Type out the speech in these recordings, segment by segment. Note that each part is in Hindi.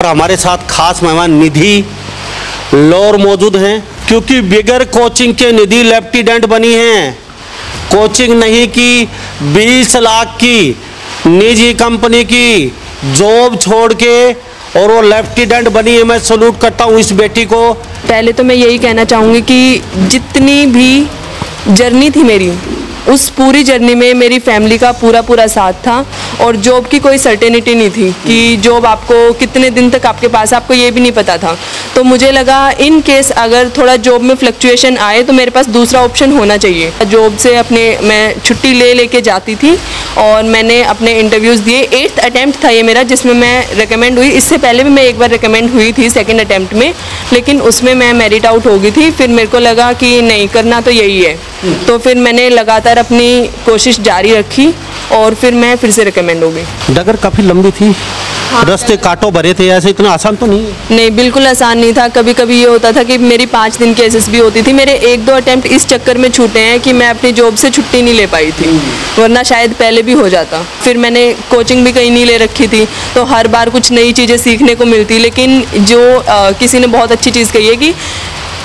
हमारे साथ खास मेहमान निधि लौर मौजूद हैं, क्योंकि बिगर कोचिंग के निधि लेफ्टिनेंट बनी हैं। कोचिंग नहीं की, 20 लाख की निजी कंपनी की जॉब छोड़ के और वो लेफ्टिनेंट बनी है। मैं सैल्यूट करता हूँ इस बेटी को। पहले तो मैं यही कहना चाहूँगी कि जितनी भी जर्नी थी मेरी, उस पूरी जर्नी में मेरी फैमिली का पूरा साथ था और जॉब की कोई सर्टेनिटी नहीं थी कि जॉब आपको कितने दिन तक आपके पास, आपको ये भी नहीं पता था। तो मुझे लगा इन केस अगर थोड़ा जॉब में फ्लक्चुएशन आए तो मेरे पास दूसरा ऑप्शन होना चाहिए। जॉब से मैं छुट्टी लेके जाती थी और मैंने अपने इंटरव्यूज़ दिए। 8th अटैम्प्ट था ये मेरा, जिसमें मैं रिकमेंड हुई। इससे पहले भी मैं एक बार रिकमेंड हुई थी 2nd अटैम्प्ट में, लेकिन उसमें मैं मेरिट आउट हो गई थी। फिर मेरे को लगा कि नहीं, करना तो यही है। तो फिर मैंने लगातार अपनी कोशिश जारी रखी और फिर मैं फिर से रिकमेंड हो गई। डगर काफ़ी लंबी थी, रास्ते कांटों भरे थे, ऐसे इतना आसान तो नहीं है। नहीं, बिल्कुल आसान नहीं था। कभी कभी ये होता था कि मेरी 5 दिन की एसएसबी होती थी। मेरे 1-2 अटैम्प्ट इस चक्कर में छूटे हैं कि मैं अपनी जॉब से छुट्टी नहीं ले पाई थी, वरना शायद पहले भी हो जाता। फिर मैंने कोचिंग भी कहीं नहीं ले रखी थी, तो हर बार कुछ नई चीज़ें सीखने को मिलती। लेकिन जो किसी ने बहुत अच्छी चीज़ कही है कि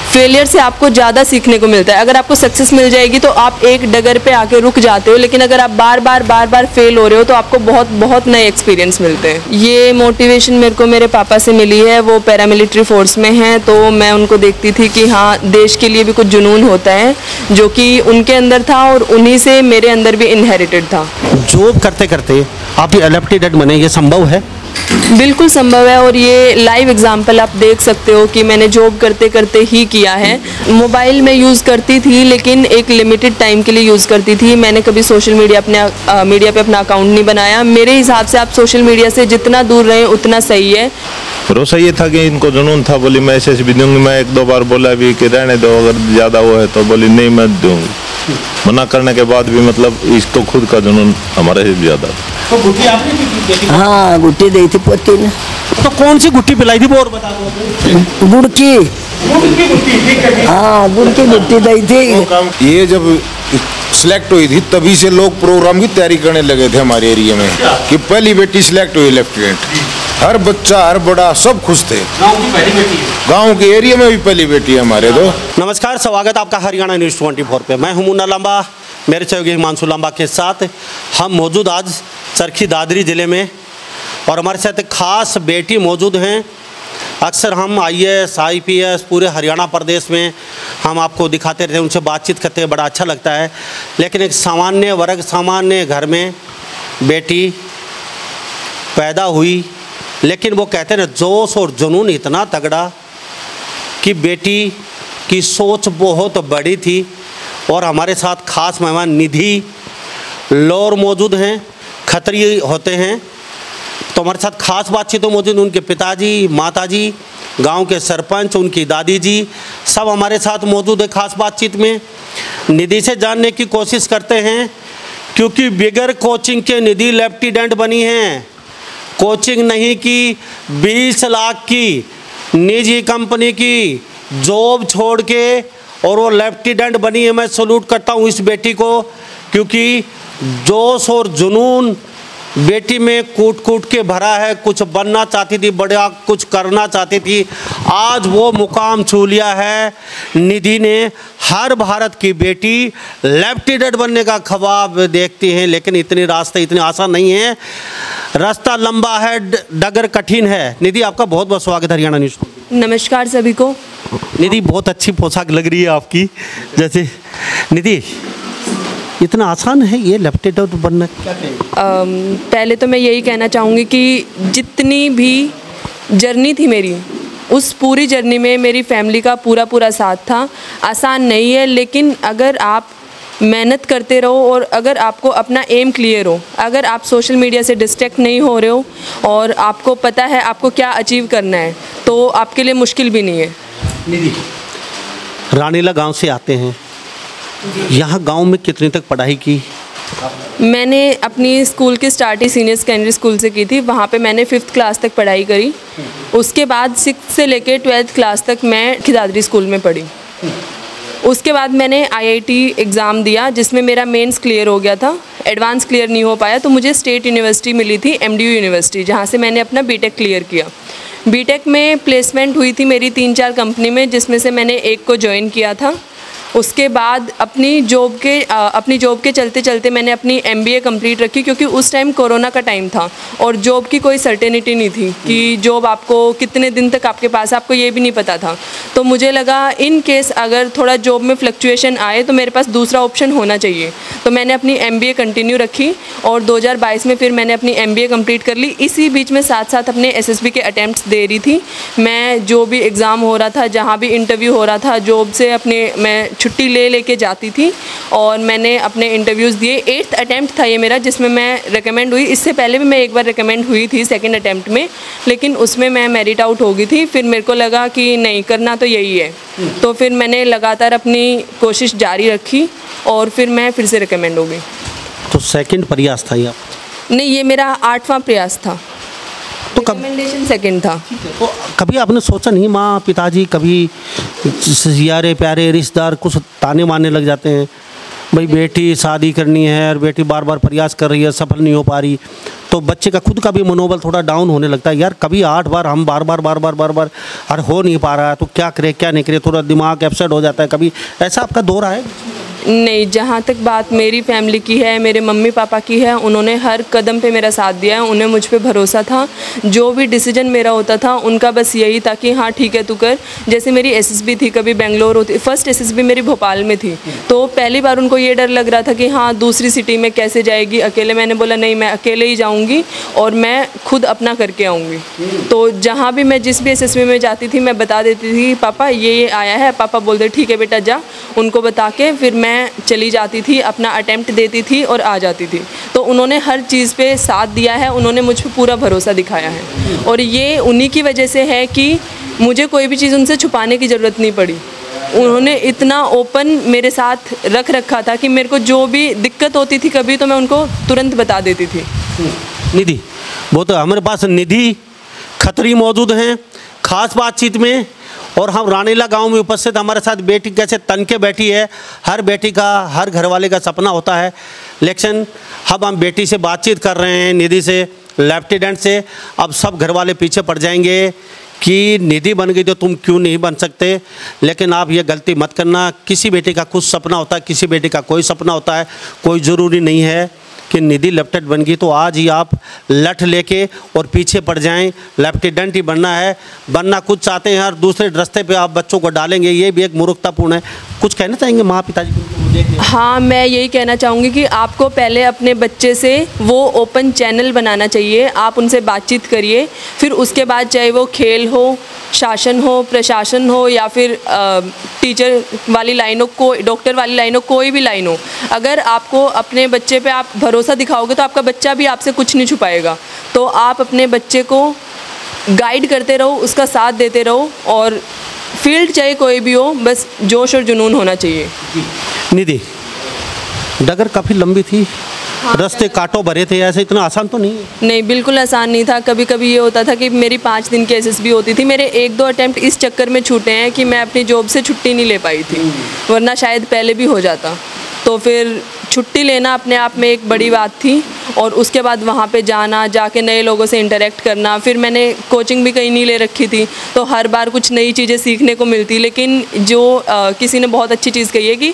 फेलियर से आपको ज़्यादा सीखने को मिलता है। अगर आपको सक्सेस मिल जाएगी तो आप एक डगर पे आके रुक जाते हो, लेकिन अगर आप बार बार फेल हो रहे हो तो आपको बहुत नए एक्सपीरियंस मिलते हैं। ये मोटिवेशन मेरे को मेरे पापा से मिली है। वो पैरामिलिट्री फोर्स में हैं, तो मैं उनको देखती थी कि हाँ, देश के लिए भी कुछ जुनून होता है, जो कि उनके अंदर था और उन्हीं से मेरे अंदर भी इनहेरिटेड था। जॉब करते करते आप ये लेफ्टिनेंट बने, ये संभव है? बिल्कुल संभव है और ये लाइव एग्जांपल आप देख सकते हो कि मैंने जॉब करते करते ही किया है। मोबाइल में यूज़ करती थी, लेकिन एक लिमिटेड टाइम के लिए यूज़ करती थी। मैंने कभी सोशल मीडिया पे अपना अकाउंट नहीं बनाया। मेरे हिसाब से आप सोशल मीडिया से जितना दूर रहें उतना सही है। भरोसा ये था कि इनको जुनून था। बोली मैं एसएसबी दूंगी। मैं 1-2 बार बोला भी कि रहने दो, अगर ज़्यादा वो है तो बोली नहीं मैं दूंगी। मना करने के बाद भी मतलब इसको खुद का जुनून हमारे से ज़्यादा। तो गुट्टी आपने भी दी? हाँ, गुट्टी दी थी पोती ने। तो कौन सी गुट्टी पिलाई थी वो और बता दो। गुड़ की। हाँ, गुड़ की गुट्टी दी थी। ये जब सिलेक्ट हुई थी तभी से लोग प्रोग्राम की तैयारी करने लगे थे हमारे एरिया में कि पहली बेटी सिलेक्ट हुई लेफ्टिनेंट। हर बच्चा, हर बड़ा, सब खुश थे। गांव की पहली बेटी है। गांव के एरिया में भी पहली बेटी है हमारे। तो नमस्कार, स्वागत आपका हरियाणा न्यूज़ 24 पे। मैं हूं मुन्ना लांबा, मेरे सहयोगी हिमांशु लांबा के साथ हम मौजूद आज चरखी दादरी ज़िले में, और हमारे साथ एक खास बेटी मौजूद हैं। अक्सर हम IAS IPS पूरे हरियाणा प्रदेश में हम आपको दिखाते रहते हैं, उनसे बातचीत करते हैं, बड़ा अच्छा लगता है। लेकिन एक सामान्य वर्ग, सामान्य घर में बेटी पैदा हुई, लेकिन वो कहते हैं ना, जोश और जुनून इतना तगड़ा कि बेटी की सोच बहुत बड़ी थी। और हमारे साथ खास मेहमान निधि लौर मौजूद हैं, खत्री होते हैं। तो हमारे साथ खास बातचीत तो मौजूद, उनके पिताजी, माताजी, गांव के सरपंच, उनकी दादी जी, सब हमारे साथ मौजूद है खास बातचीत में। निधि से जानने की कोशिश करते हैं, क्योंकि बिगर कोचिंग के निधि लेफ्टिनेंट बनी हैं। कोचिंग नहीं की, 20 लाख की निजी कंपनी की जॉब छोड़ के और वो लेफ्टिनेंट बनी है। मैं सैल्यूट करता हूँ इस बेटी को, क्योंकि जोश और जुनून बेटी में कूट के भरा है। कुछ बनना चाहती थी, बड़ा कुछ करना चाहती थी, आज वो मुकाम छू लिया है। निधि ने हर भारत की बेटी लेफ्टिनेंट बनने का ख्वाब देखती हैं, लेकिन इतने रास्ते इतने आसान नहीं है, रास्ता लंबा है, डगर कठिन है। निधि, आपका बहुत बहुत स्वागत है हरियाणा न्यूज़। नमस्कार सभी को। निधि, बहुत अच्छी पोशाक लग रही है आपकी। जैसे निधि, इतना आसान है ये लेफ्टिनेंट बनना? क्या कहें? पहले तो मैं यही कहना चाहूँगी कि जितनी भी जर्नी थी मेरी, उस पूरी जर्नी में मेरी फैमिली का पूरा साथ था। आसान नहीं है, लेकिन अगर आप मेहनत करते रहो और अगर आपको अपना एम क्लियर हो, अगर आप सोशल मीडिया से डिस्ट्रैक्ट नहीं हो रहे हो और आपको पता है आपको क्या अचीव करना है, तो आपके लिए मुश्किल भी नहीं है। निधि, रानीला गांव से आते हैं, यहाँ गांव में कितने तक पढ़ाई की? मैंने अपनी स्कूल की स्टार्ट ही सीनियर सेकेंडरी स्कूल से की थी। वहाँ पे मैंने 5th क्लास तक पढ़ाई करी। उसके बाद 6th से लेकर 12th क्लास तक मैं खिदादरी स्कूल में पढ़ी। उसके बाद मैंने IIT एग्ज़ाम दिया, जिसमें मेरा मेंस क्लियर हो गया था, एडवांस क्लियर नहीं हो पाया, तो मुझे स्टेट यूनिवर्सिटी मिली थी, MDU यूनिवर्सिटी, जहाँ से मैंने अपना BTech क्लियर किया। बीटेक में प्लेसमेंट हुई थी मेरी 3-4 कंपनी में, जिसमें से मैंने एक को ज्वाइन किया था। उसके बाद अपनी जॉब के चलते चलते मैंने अपनी MBA कंप्लीट रखी, क्योंकि उस टाइम कोरोना का टाइम था और जॉब की कोई सर्टेनिटी नहीं थी कि जॉब आपको कितने दिन तक आपके पास, आपको ये भी नहीं पता था। तो मुझे लगा इन केस अगर थोड़ा जॉब में फ्लक्चुएशन आए तो मेरे पास दूसरा ऑप्शन होना चाहिए। तो मैंने अपनी MBA कंटिन्यू रखी और 2022 में फिर मैंने अपनी MBA कंप्लीट कर ली। इसी बीच में साथ साथ अपने SSB के अटैम्प्ट्स दे रही थी मैं। जो भी एग्ज़ाम हो रहा था, जहाँ भी इंटरव्यू हो रहा था, जॉब से मैं छुट्टी लेके जाती थी और मैंने अपने इंटरव्यूज़ दिए। 8th अटैम्प्ट था ये मेरा, जिसमें मैं रिकमेंड हुई। इससे पहले भी मैं एक बार रिकमेंड हुई थी 2nd अटैम्प्ट में, लेकिन उसमें मैं मेरिट आउट हो गई थी। फिर मेरे को लगा कि नहीं, करना तो यही है। तो फिर मैंने लगातार अपनी कोशिश जारी रखी और फिर मैं फिर से रिकमेंड हो गई। तो 2nd प्रयास था ये आप? नहीं, ये मेरा 8वां प्रयास था। तो रिकमेंडेशन 2nd था। तो कभी आपने सोचा नहीं, माँ पिताजी कभी यारे प्यारे रिश्तेदार कुछ ताने मारने लग जाते हैं, भाई बेटी शादी करनी है और बेटी बार बार प्रयास कर रही है, सफल नहीं हो पा रही, तो बच्चे का खुद का भी मनोबल थोड़ा डाउन होने लगता है, यार कभी 8 बार हम बार बार और हो नहीं पा रहा है तो क्या करे क्या नहीं करे, थोड़ा दिमाग अपसेट हो जाता है। कभी ऐसा आपका दौर आया? नहीं, जहाँ तक बात मेरी फैमिली की है, मेरे मम्मी पापा की है, उन्होंने हर कदम पे मेरा साथ दिया है। उन्हें मुझ पे भरोसा था। जो भी डिसीजन मेरा होता था उनका बस यही था कि हाँ ठीक है तू कर। जैसे मेरी SSB थी, कभी बेंगलोर होती, फर्स्ट SSB मेरी भोपाल में थी, तो पहली बार उनको ये डर लग रहा था कि हाँ दूसरी सिटी में कैसे जाएगी अकेले। मैंने बोला नहीं, मैं अकेले ही जाऊँगी और मैं खुद अपना करके आऊँगी। तो जहाँ भी मैं जिस भी SSB में जाती थी मैं बता देती थी पापा ये आया है। पापा बोलते ठीक है बेटा जा। उनको बता के फिर मैं चली जाती थी, अपना अटेम्प्ट देती थी और आ जाती थी। तो उन्होंने हर चीज़ पे साथ दिया है, उन्होंने मुझ पे पूरा भरोसा दिखाया है और ये उन्हीं की वजह से है कि मुझे कोई भी चीज़ उनसे छुपाने की ज़रूरत नहीं पड़ी। उन्होंने इतना ओपन मेरे साथ रख रखा था कि मेरे को जो भी दिक्कत होती थी कभी, तो मैं उनको तुरंत बता देती थी। निधि, वो तो हमारे पास निधि खत्री मौजूद हैं खास बातचीत में, और हम रानीला गांव में उपस्थित हमारे साथ बेटी कैसे तन के बैठी है। हर बेटी का, हर घरवाले का सपना होता है, लेकिन अब हम बेटी से बातचीत कर रहे हैं, निधि से, लेफ्टिनेंट से। अब सब घरवाले पीछे पड़ जाएंगे कि निधि बन गई तो तुम क्यों नहीं बन सकते, लेकिन आप ये गलती मत करना। किसी बेटे का कुछ सपना होता है, किसी बेटे का कोई सपना होता है। कोई ज़रूरी नहीं है कि निधि लेफ्टिनेंट बन गई तो आज ही आप लठ लेके और पीछे पड़ जाएं। लेफ्टिनेंट ही बनना है, बनना कुछ चाहते हैं और दूसरे रास्ते पे आप बच्चों को डालेंगे, ये भी एक मूर्खतापूर्ण है। कुछ कहना चाहेंगे माँ पिताजी को? हाँ, मैं यही कहना चाहूँगी कि आपको पहले अपने बच्चे से वो ओपन चैनल बनाना चाहिए। आप उनसे बातचीत करिए, फिर उसके बाद चाहे वो खेल हो, शासन हो, प्रशासन हो या फिर टीचर वाली लाइन हो, डॉक्टर वाली लाइन हो, कोई भी लाइन हो, अगर आपको अपने बच्चे पे आप भरोसा दिखाओगे तो आपका बच्चा भी आपसे कुछ नहीं छुपाएगा। तो आप अपने बच्चे को गाइड करते रहो, उसका साथ देते रहो और फील्ड चाहे कोई भी हो, बस जोश और जुनून होना चाहिए। निधि, डगर काफ़ी लंबी थी, रास्ते कांटों भरे थे, ऐसे इतना आसान तो नहीं है? नहीं, बिल्कुल आसान नहीं था। कभी कभी ये होता था कि मेरी 5 दिन की SSB होती थी। मेरे 1-2 अटैम्प्ट इस चक्कर में छूटे हैं कि मैं अपनी जॉब से छुट्टी नहीं ले पाई थी, वरना शायद पहले भी हो जाता। तो फिर छुट्टी लेना अपने आप में एक बड़ी बात थी और उसके बाद वहाँ पे जाना, जाके नए लोगों से इंटरेक्ट करना। फिर मैंने कोचिंग भी कहीं नहीं ले रखी थी, तो हर बार कुछ नई चीज़ें सीखने को मिलती। लेकिन जो किसी ने बहुत अच्छी चीज़ कही है कि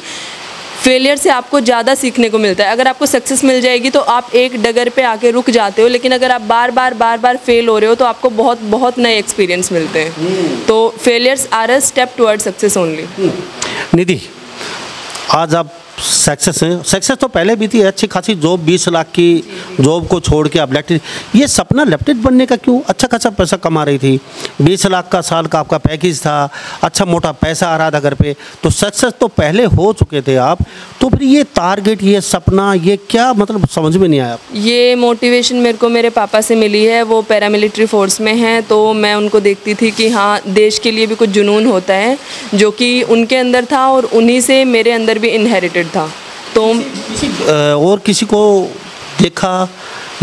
फेलियर से आपको ज़्यादा सीखने को मिलता है। अगर आपको सक्सेस मिल जाएगी तो आप एक डगर पे आके रुक जाते हो, लेकिन अगर आप बार बार फेल हो रहे हो तो आपको बहुत नए एक्सपीरियंस मिलते हैं। तो failures are a step toward success only. Nidhi, आज आप सक्सेस हैं, सक्सेस तो पहले भी थी, अच्छी खासी जॉब, 20 लाख की जॉब को छोड़ के आप लेफ्टिनेंट। ये सपना लेफ्टिनेंट बनने का क्यों? अच्छा खासा पैसा कमा रही थी, 20 लाख का साल का आपका पैकेज था, अच्छा मोटा पैसा आ रहा था घर पे, तो सक्सेस तो पहले हो चुके थे आप। तो फिर ये टारगेट, ये सपना, ये क्या मतलब समझ में नहीं आया? ये मोटिवेशन मेरे को मेरे पापा से मिली है। वो पैरामिलिट्री फोर्स में हैं, तो मैं उनको देखती थी कि हाँ देश के लिए भी कुछ जुनून होता है, जो कि उनके अंदर था और उन्हीं से मेरे अंदर भी इनहेरिटेड था। तो और किसी को देखा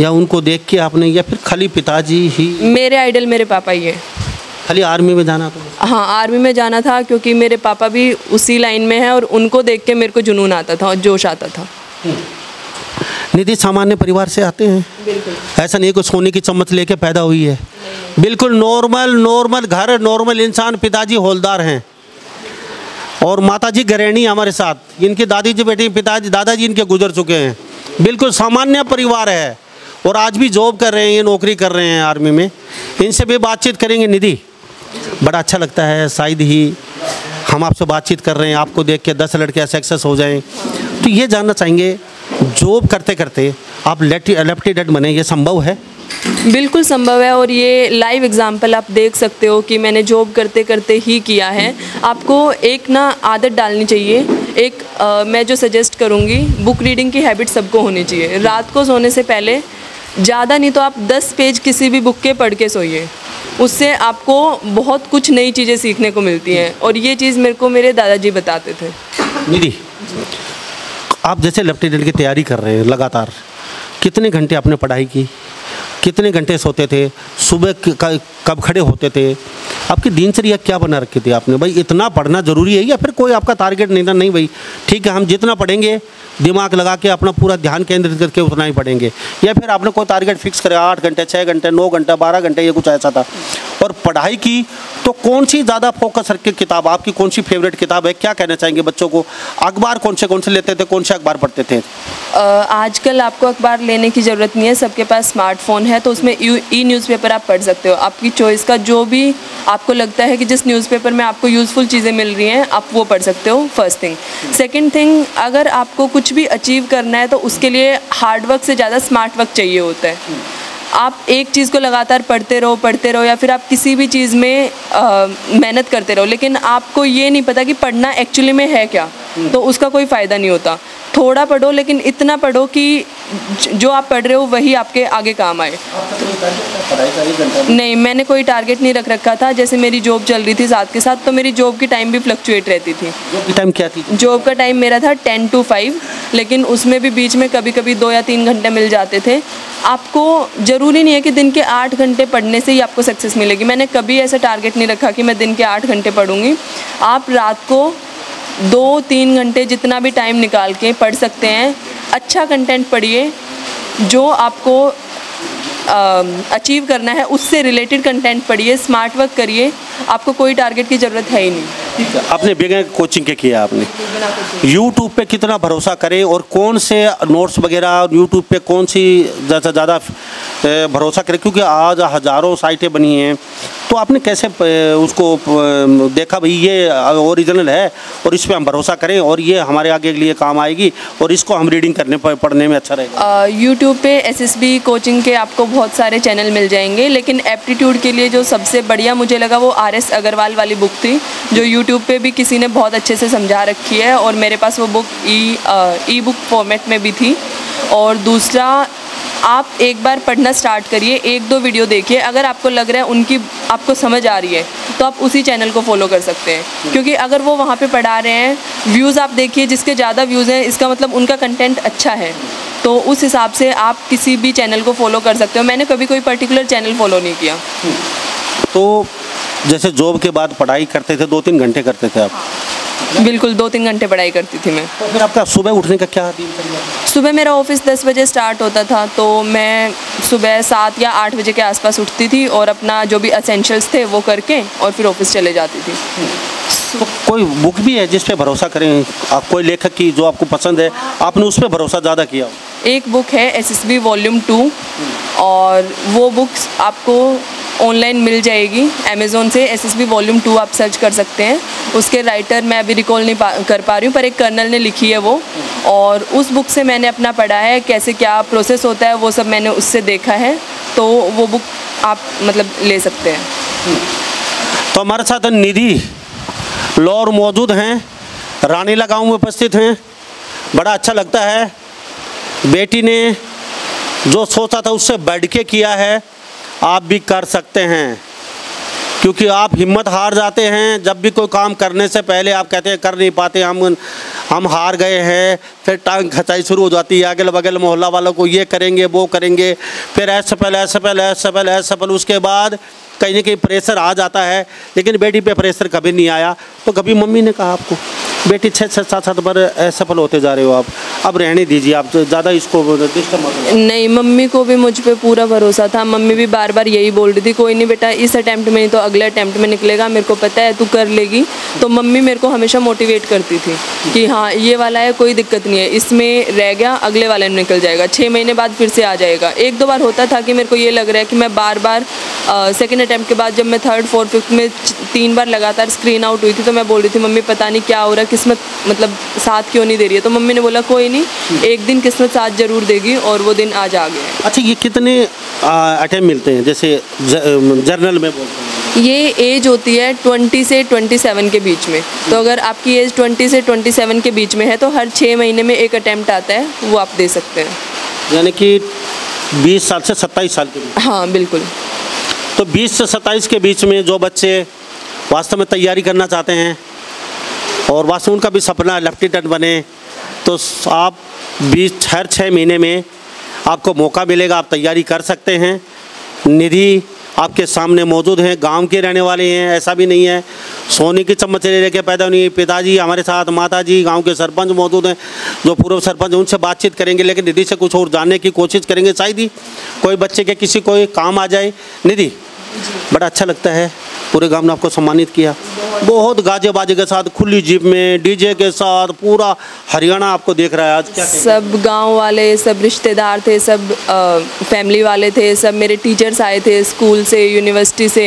या उनको देख के आपने, या फिर खाली पिताजी ही? मेरे आइडल मेरे पापा ही है। खाली आर्मी में जाना था? हाँ, आर्मी में जाना था क्योंकि मेरे पापा भी उसी लाइन में हैं और उनको देख के मेरे को जुनून आता था और जोश आता था। निधि सामान्य परिवार से आते हैं? बिल्कुल। ऐसा नहीं है कि सोने की चम्मच लेके पैदा हुई है। बिल्कुल नॉर्मल घर, नॉर्मल इंसान। पिताजी हौलदार हैं और माताजी गृहिणी हमारे साथ। इनकी दादी जी बेटी, पिताजी दादाजी इनके गुजर चुके हैं। बिल्कुल सामान्य परिवार है और आज भी जॉब कर रहे हैं, नौकरी कर रहे हैं आर्मी में। इनसे भी बातचीत करेंगे। निधि, बड़ा अच्छा लगता है, शायद ही हम आपसे बातचीत कर रहे हैं, आपको देख के 10 लड़के सक्सेस हो जाएं। तो ये जानना चाहेंगे, जॉब करते करते आप लेफ्टी डेड बने, ये संभव है? बिल्कुल संभव है और ये लाइव एग्जांपल आप देख सकते हो कि मैंने जॉब करते करते ही किया है। आपको एक ना आदत डालनी चाहिए। एक मैं जो सजेस्ट करूँगी, बुक रीडिंग की हैबिट सबको होनी चाहिए। रात को सोने से पहले ज़्यादा नहीं तो आप 10 पेज किसी भी बुक के पढ़ के सोइए। उससे आपको बहुत कुछ नई चीज़ें सीखने को मिलती हैं और ये चीज़ मेरे को मेरे दादाजी बताते थे। निधि, आप जैसे लेफ्टी डेड की तैयारी कर रहे हैं लगातार, कितने घंटे आपने पढ़ाई की, कितने घंटे सोते थे, सुबह कब खड़े होते थे, आपकी दिनचर्या क्या बना रखी थी आपने? भाई इतना पढ़ना ज़रूरी है या फिर कोई आपका टारगेट नहीं था, नहीं भाई ठीक है हम जितना पढ़ेंगे दिमाग लगा के अपना पूरा ध्यान केंद्रित करके उतना ही पढ़ेंगे, या फिर आपने कोई टारगेट फिक्स करे 8 घंटे, 6 घंटे, 9 घंटे, 12 घंटे, ये कुछ ऐसा था? और पढ़ाई की तो कौन सी ज़्यादा फोकस रख के किताब, आपकी कौन सी फेवरेट किताब है? क्या कहना चाहेंगे बच्चों को? अखबार कौन से लेते थे, कौन से अखबार पढ़ते थे? आजकल आपको अखबार लेने की ज़रूरत नहीं है, सबके पास स्मार्टफोन है तो उसमें ई न्यूज़पेपर आप पढ़ सकते हो। आपकी चॉइस का जो भी आपको लगता है कि जिस न्यूज़पेपर में आपको यूज़फुल चीज़ें मिल रही हैं आप वो पढ़ सकते हो, फर्स्ट थिंग। सेकंड थिंग, अगर आपको कुछ भी अचीव करना है तो उसके लिए हार्ड वर्क से ज़्यादा स्मार्ट वर्क चाहिए होता है। आप एक चीज़ को लगातार पढ़ते रहो या फिर आप किसी भी चीज़ में मेहनत करते रहो, लेकिन आपको ये नहीं पता कि पढ़ना एक्चुअली में है क्या, तो उसका कोई फ़ायदा नहीं होता। थोड़ा पढ़ो लेकिन इतना पढ़ो कि जो आप पढ़ रहे हो वही आपके आगे काम आए। नहीं, मैंने कोई टारगेट नहीं रखा था। जैसे मेरी जॉब चल रही थी साथ के साथ, तो मेरी जॉब की टाइम भी फ्लक्चुएट रहती थी। जॉब की टाइम क्या थी? जॉब का टाइम मेरा था 10 to 5, लेकिन उसमें भी बीच में कभी कभी 2 या 3 घंटे मिल जाते थे। आपको ज़रूरी नहीं है कि दिन के 8 घंटे पढ़ने से ही आपको सक्सेस मिलेगी। मैंने कभी ऐसा टारगेट नहीं रखा कि मैं दिन के 8 घंटे पढ़ूँगी। आप रात को 2-3 घंटे जितना भी टाइम निकाल के पढ़ सकते हैं। अच्छा कंटेंट पढ़िए, जो आपको अचीव करना है उससे रिलेटेड कंटेंट पढ़िए, स्मार्ट वर्क करिए। आपको कोई टारगेट की ज़रूरत है ही नहीं। ठीक है, आपने बिना कोचिंग के किया, आपने यूट्यूब पे कितना भरोसा करें और कौन से नोट्स वगैरह यूट्यूब पे कौन सी ज़्यादा भरोसा करें? क्योंकि आज हज़ारों साइटें बनी हैं, तो आपने कैसे उसको देखा भाई ये ओरिजिनल है और इस पर हम भरोसा करें और ये हमारे आगे के लिए काम आएगी और इसको हम रीडिंग करने पढ़ने में अच्छा रहेगा? यूट्यूब पे SSB कोचिंग के आपको बहुत सारे चैनल मिल जाएंगे, लेकिन एप्टीट्यूड के लिए जो सबसे बढ़िया मुझे लगा वो RS अग्रवाल वाली बुक थी, जो यूट्यूब पे भी किसी ने बहुत अच्छे से समझा रखी है और मेरे पास वो बुक ई बुक फॉर्मेट में भी थी। और दूसरा, आप एक बार पढ़ना स्टार्ट करिए, 1-2 वीडियो देखिए, अगर आपको लग रहा है उनकी आपको समझ आ रही है तो आप उसी चैनल को फॉलो कर सकते हैं। क्योंकि अगर वो वहाँ पे पढ़ा रहे हैं, व्यूज़ आप देखिए, जिसके ज़्यादा व्यूज़ हैं इसका मतलब उनका कंटेंट अच्छा है, तो उस हिसाब से आप किसी भी चैनल को फॉलो कर सकते हो। मैंने कभी कोई पर्टिकुलर चैनल फॉलो नहीं किया। तो जैसे जॉब के बाद पढ़ाई करते थे, 2-3 घंटे करते थे आप? बिल्कुल 2-3 घंटे पढ़ाई करती थी मैं। तो फिर आपका सुबह उठने का क्या दिनचर्या? सुबह मेरा ऑफिस 10 बजे स्टार्ट होता था, तो मैं सुबह 7 या 8 बजे के आसपास उठती थी और अपना जो भी एसेंशियल्स थे वो करके और फिर ऑफिस चले जाती थी। तो कोई बुक भी है जिस पे भरोसा करें आप, कोई लेखक की जो आपको पसंद है, आपने उस पर भरोसा ज़्यादा किया? एक बुक है SSB वॉल्यूम 2 और वो बुक्स आपको ऑनलाइन मिल जाएगी अमेज़ोन से। SSB वॉल्यूम 2 आप सर्च कर सकते हैं। उसके राइटर मैं अभी रिकॉल नहीं कर पा रही हूँ, पर एक कर्नल ने लिखी है वो, और उस बुक से मैंने अपना पढ़ा है कैसे क्या प्रोसेस होता है, वो सब मैंने उससे देखा है, तो वो बुक आप मतलब ले सकते हैं। तो हमारे साथ निधि लौर मौजूद हैं, रानीला गांव में उपस्थित हैं। बड़ा अच्छा लगता है, बेटी ने जो सोचा था उससे बढ़ के किया है। आप भी कर सकते हैं, क्योंकि आप हिम्मत हार जाते हैं। जब भी कोई काम करने से पहले आप कहते हैं कर नहीं पाते, हम हार गए हैं, फिर टांग खचाई शुरू हो जाती है, अगल बगल मोहल्ला वालों को ये करेंगे वो करेंगे, फिर असफल। उसके बाद कहीं ना कहीं प्रेशर आ जाता है, लेकिन बेटी पे प्रेशर कभी नहीं आया। तो कभी मम्मी ने कहा आपको बेटी 6-7 बार असफल होते जा रहे हो आप, अब रहने दीजिए, आप ज़्यादा इसको डिस्टर्ब मत। नहीं, मम्मी को भी मुझ पे पूरा भरोसा था। मम्मी भी बार बार यही बोल रही थी, कोई नहीं बेटा, इस अटैम्प्ट में नहीं तो अगले अटैम्प्ट में निकलेगा, मेरे को पता है तू कर लेगी। तो मम्मी मेरे को हमेशा मोटिवेट करती थी कि हाँ ये वाला है, कोई दिक्कत नहीं है, इसमें रह गया अगले वाले में निकल जाएगा, 6 महीने बाद फिर से आ जाएगा। 1-2 बार होता था कि मेरे को ये लग रहा है कि मैं बार बार सेकेंड अटैम्प्ट के बाद जब मैं 3rd, 4th, 5th में 3 बार लगातार स्क्रीन आउट हुई थी, तो मैं बोल रही थी मम्मी पता नहीं क्या हो रहा है, किस्मत मतलब साथ क्यों नहीं दे रही है। तो मम्मी ने बोला कोई नहीं, एक दिन किस्मत साथ जरूर देगी, और वो दिन आज आ गया। अच्छा, ये कितने अटैम्प्ट मिलते हैं, जैसे जर्नल में बोलते हैं? ये एज होती है 20 से 27 के बीच में। तो अगर आपकी एज 20 से 27 के बीच में है तो हर 6 महीने में एक अटैम्प्ट आता है, वो आप दे सकते हैं। यानी कि 20 साल से 27 साल के बीच? हाँ बिल्कुल। तो 20 से 27 के बीच में जो बच्चे वास्तव में तैयारी करना चाहते हैं और वास्तव में उनका भी सपना लेफ्टिनेंट बने, तो आप 6 महीने में आपको मौका मिलेगा, आप तैयारी कर सकते हैं। निधि आपके सामने मौजूद हैं, गांव के रहने वाले हैं, ऐसा भी नहीं है सोने की चम्मच ले के पैदा नहीं। पिताजी हमारे साथ, माताजी, गांव के सरपंच मौजूद हैं, जो पूर्व सरपंच, उनसे बातचीत करेंगे, लेकिन निधि से कुछ और जानने की कोशिश करेंगे, शायद ही कोई बच्चे के किसी को काम आ जाए। निधि, बड़ा अच्छा लगता है, पूरे गांव ने आपको सम्मानित किया, बहुत गाजे बाजे के साथ, खुली जीप में, डीजे के साथ, पूरा हरियाणा आपको देख रहा है आज। क्या सब गांव वाले, सब रिश्तेदार थे, सब फैमिली वाले थे, सब मेरे टीचर्स आए थे स्कूल से, यूनिवर्सिटी से,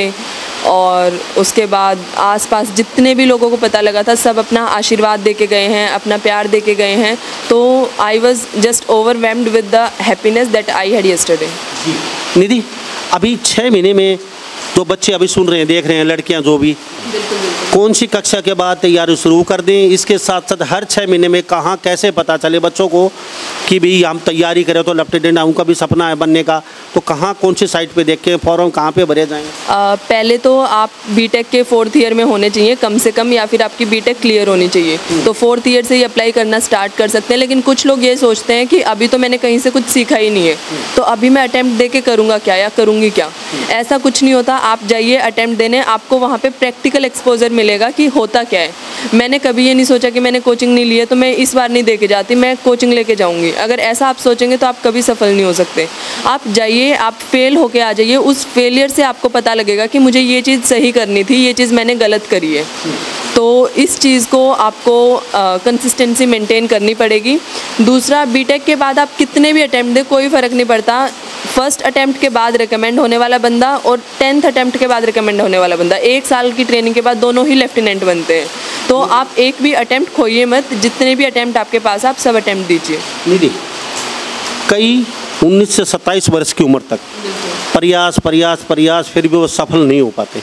और उसके बाद आसपास जितने भी लोगों को पता लगा था, सब अपना आशीर्वाद दे के गए हैं, अपना प्यार दे के गए हैं। तो I was just overwhelmed with the happiness that I had yesterday. Nidhi, अभी 6 महीने में जो बच्चे अभी सुन रहे हैं, देख रहे हैं, लड़कियां जो भी, कौन सी कक्षा के बाद तैयारी शुरू कर दें? इसके साथ साथ हर 6 महीने में कहाँ कैसे पता चले बच्चों को कि भाई हम तैयारी करें तो लेफ्टिनेंट, उनका भी सपना है बनने का, तो कहाँ कौन सी साइट पे देख के फॉर्म कहाँ पे भरे जाएंगे? पहले तो आप बीटेक के 4th ईयर में होने चाहिए कम से कम, या फिर आपकी बीटेक क्लियर होनी चाहिए, तो 4th ईयर से ही अप्लाई करना स्टार्ट कर सकते हैं। लेकिन कुछ लोग ये सोचते हैं कि अभी तो मैंने कहीं से कुछ सीखा ही नहीं है, तो अभी मैं अटैम्प्ट दे के करूँगा क्या या करूँगी क्या? ऐसा कुछ नहीं होता, आप जाइए अटैम्प्ट देने, आपको वहाँ पे प्रैक्टिकल एक्सपोजर मिलेगा कि होता क्या है। मैंने कभी ये नहीं सोचा कि मैंने कोचिंग नहीं ली है तो मैं इस बार नहीं दे के जाती, मैं कोचिंग लेके जाऊँगी। अगर ऐसा आप सोचेंगे तो आप कभी सफल नहीं हो सकते। आप जाइए, आप फेल होके आ जाइए, उस फेलियर से आपको पता लगेगा कि मुझे ये चीज़ सही करनी थी, ये चीज़ मैंने गलत करी है। तो इस चीज़ को आपको कंसिस्टेंसी मेंटेन करनी पड़ेगी। दूसरा, बीटेक के बाद आप कितने भी अटैम्प्ट दें कोई फ़र्क नहीं पड़ता। फर्स्ट अटैम्प्ट के बाद रिकमेंड होने वाला बंदा और 10th अटैम्प्ट के बाद रिकमेंड होने वाला बंदा, 1 साल की ट्रेनिंग के बाद दोनों ही लेफ्टिनेंट बनते हैं। तो आप एक भी अटैम्प्ट खोइए मत, जितने भी अटैम्प्ट आपके पास आप सब अटैम्प्ट दीजिए। निधि, कई 19 से 27 वर्ष की उम्र तक प्रयास फिर भी वो सफल नहीं हो पाते,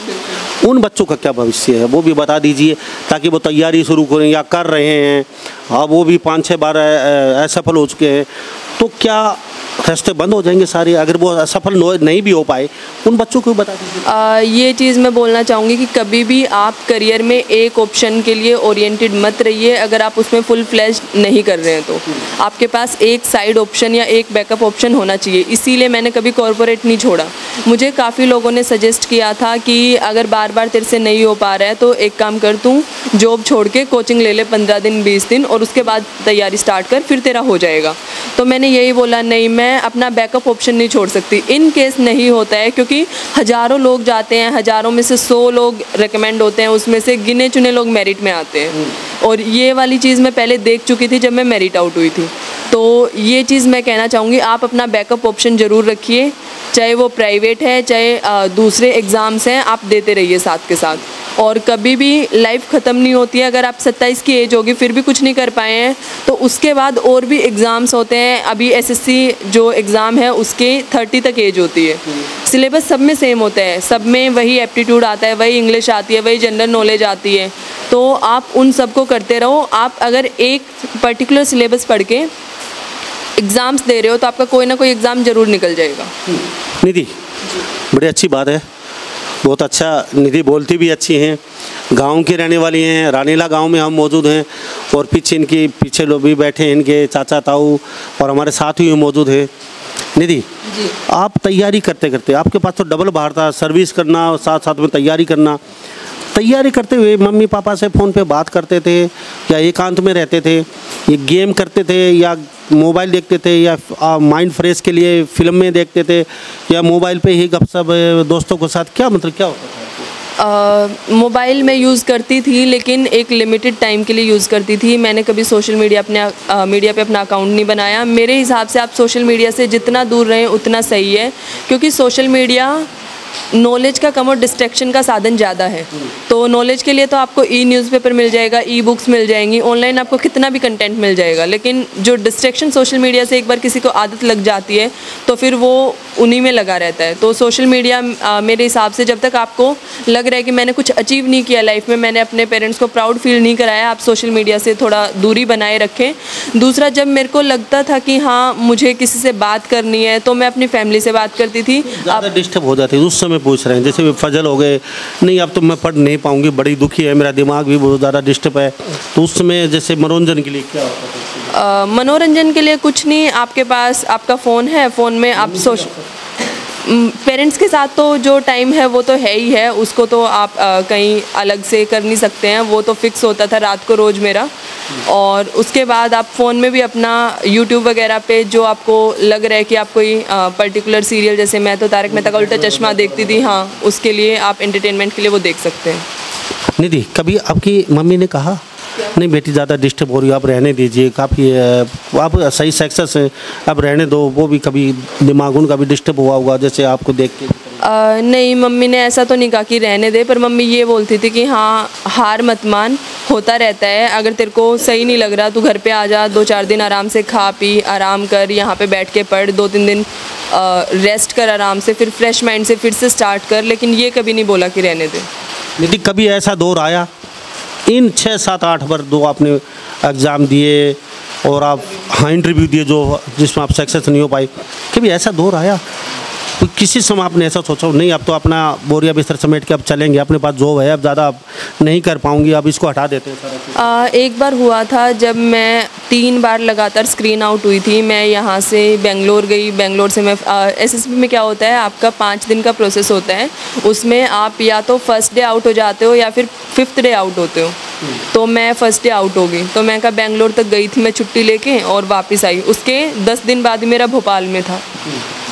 उन बच्चों का क्या भविष्य है वो भी बता दीजिए, ताकि वो तैयारी शुरू करें या कर रहे हैं, अब वो भी 5-6 बार असफल हो चुके हैं, तो क्या रास्ते बंद हो जाएंगे सारे अगर वो असफल नहीं भी हो पाए? उन बच्चों को बता दीजिए। ये चीज़ मैं बोलना चाहूँगी कि कभी भी आप करियर में एक ऑप्शन के लिए ओरिएंटेड मत रहिए। अगर आप उसमें फुल फ्लैश नहीं कर रहे हैं तो आपके पास एक साइड ऑप्शन या एक बैकअप ऑप्शन होना चाहिए। इसीलिए मैंने कभी कॉर्पोरेट नहीं छोड़ा। मुझे काफ़ी लोगों ने सजेस्ट किया था कि अगर बार बार तेरे से नहीं हो पा रहा है तो एक काम कर, तू जॉब छोड़ के कोचिंग ले ले 15 दिन 20 दिन और उसके बाद तैयारी स्टार्ट कर, फिर तेरा हो जाएगा। तो मैंने यही बोला, नहीं, मैं अपना बैकअप ऑप्शन नहीं छोड़ सकती। इन केस नहीं होता है, क्योंकि हज़ारों लोग जाते हैं, हज़ारों में से 100 लोग रेकमेंड होते हैं, उसमें से गिने चुने लोग मेरिट में आते हैं। और ये वाली चीज़ मैं पहले देख चुकी थी जब मैं मेरिट आउट हुई थी। तो ये चीज़ मैं कहना चाहूँगी, आप अपना बैकअप ऑप्शन ज़रूर रखिए, चाहे वो प्राइवेट है चाहे दूसरे एग्ज़ाम्स हैं, आप देते रहिए साथ के साथ। और कभी भी लाइफ ख़त्म नहीं होती है। अगर आप 27 की एज होगी फिर भी कुछ नहीं कर पाए हैं तो उसके बाद और भी एग्ज़ाम्स होते हैं। अभी एसएससी जो एग्ज़ाम है उसके 30 तक एज होती है। सिलेबस सब में सेम होता है, सब में वही एप्टीट्यूड आता है, वही इंग्लिश आती है, वही जनरल नॉलेज आती है। तो आप उन सबको करते रहो। आप अगर एक पर्टिकुलर सिलेबस पढ़ के एग्ज़ाम्स दे रहे हो तो आपका कोई ना कोई एग्ज़ाम ज़रूर निकल जाएगा। निधि, बड़ी अच्छी बात है, बहुत अच्छा। निधि बोलती भी अच्छी हैं, गांव की रहने वाली हैं। रानीला गांव में हम मौजूद हैं और पीछे लोग भी बैठे हैं, इनके चाचा ताऊ और हमारे साथ ही मौजूद हैं। निधि जी, आप तैयारी करते करते आपके पास तो डबल भार था, सर्विस करना और साथ साथ में तैयारी करना, तैयारी करते हुए मम्मी पापा से फ़ोन पे बात करते थे या एकांत में रहते थे, ये गेम करते थे या मोबाइल देखते थे या माइंड फ्रेश के लिए फिल्में देखते थे या मोबाइल पे ही गपशप दोस्तों के साथ, क्या मतलब क्या होता था? मोबाइल मैं यूज़ करती थी लेकिन एक लिमिटेड टाइम के लिए यूज़ करती थी। मैंने कभी सोशल मीडिया पे अपना अकाउंट नहीं बनाया। मेरे हिसाब से आप सोशल मीडिया से जितना दूर रहें उतना सही है, क्योंकि सोशल मीडिया नॉलेज का कम और डिस्ट्रैक्शन का साधन ज़्यादा है। तो नॉलेज के लिए तो आपको ई न्यूज़पेपर मिल जाएगा, ई बुक्स मिल जाएंगी, ऑनलाइन आपको कितना भी कंटेंट मिल जाएगा, लेकिन जो डिस्ट्रैक्शन सोशल मीडिया से एक बार किसी को आदत लग जाती है तो फिर वो उन्हीं में लगा रहता है। तो सोशल मीडिया मेरे हिसाब से जब तक आपको लग रहा है कि मैंने कुछ अचीव नहीं किया लाइफ में, मैंने अपने पेरेंट्स को प्राउड फील नहीं कराया, आप सोशल मीडिया से थोड़ा दूरी बनाए रखें। दूसरा, जब मेरे को लगता था कि हाँ मुझे किसी से बात करनी है तो मैं अपनी फैमिली से बात करती थी। ज़्यादा डिस्टर्ब हो जाती है उस समय पूछ रहे हैं, जैसे फजल हो गए, नहीं अब तो मैं पढ़ नहीं पाऊंगी, बड़ी दुखी है, मेरा दिमाग भी बहुत ज़्यादा डिस्टर्ब है, तो उस समय जैसे मनोरंजन के लिए क्या होता था? मनोरंजन के लिए कुछ नहीं, आपके पास आपका फ़ोन है, फ़ोन में आप पेरेंट्स के साथ तो जो टाइम है वो तो है ही है, उसको तो आप कहीं अलग से कर नहीं सकते हैं, वो तो फिक्स होता था रात को रोज़ मेरा। और उसके बाद आप फ़ोन में भी अपना यूट्यूब वगैरह पे जो आपको लग रहा है कि आप कोई पर्टिकुलर सीरियल, जैसे मैं तो तारक मेहता का उल्टा चश्मा देखती थी, हाँ उसके लिए आप एंटरटेनमेंट के लिए वो देख सकते हैं। निधि, कभी आपकी मम्मी ने कहा नहीं बेटी ज़्यादा डिस्टर्ब हो रही है, आप रहने दीजिए, काफ़ी आप सही सक्सेस हैं, अब रहने दो, वो भी कभी दिमाग उनका भी डिस्टर्ब हुआ होगा जैसे आपको देख के? नहीं, मम्मी ने ऐसा तो नहीं कहा कि रहने दे, पर मम्मी ये बोलती थी कि हाँ हार मत मान, होता रहता है, अगर तेरे को सही नहीं लग रहा तो घर पे आ जा, 2-4 दिन आराम से खा पी, आराम कर, यहाँ पे बैठ के पढ़, 2-3 दिन रेस्ट कर आराम से, फिर फ्रेश माइंड से फिर से स्टार्ट कर, लेकिन ये कभी नहीं बोला कि रहने दे। निधि, कभी ऐसा दौर आया इन 6-7-8 बार दो आपने एग्ज़ाम दिए और आप हाँ इंटरव्यू दिए जो जिसमें आप सक्सेस नहीं हो पाई, कभी ऐसा दौर आया तो किसी समय आपने ऐसा सोचा नहीं अब तो अपना बोरिया बिस्तर समेट के अब चलेंगे, अपने पास जॉब है, अब ज़्यादा नहीं कर पाऊंगी, अब इसको हटा देते हैं सारा? एक बार हुआ था जब मैं 3 बार लगातार स्क्रीन आउट हुई थी। मैं यहाँ से बेंगलोर गई, बेंगलोर से मैं एसएसबी में क्या होता है, आपका 5 दिन का प्रोसेस होता है, उसमें आप या तो फर्स्ट डे आउट हो जाते हो या फिर 5th डे आउट होते हो। तो मैं फर्स्ट डे आउट हो गई, तो मैं कहा बेंगलोर तक गई थी मैं छुट्टी लेके और वापस आई। उसके 10 दिन बाद ही मेरा भोपाल में था,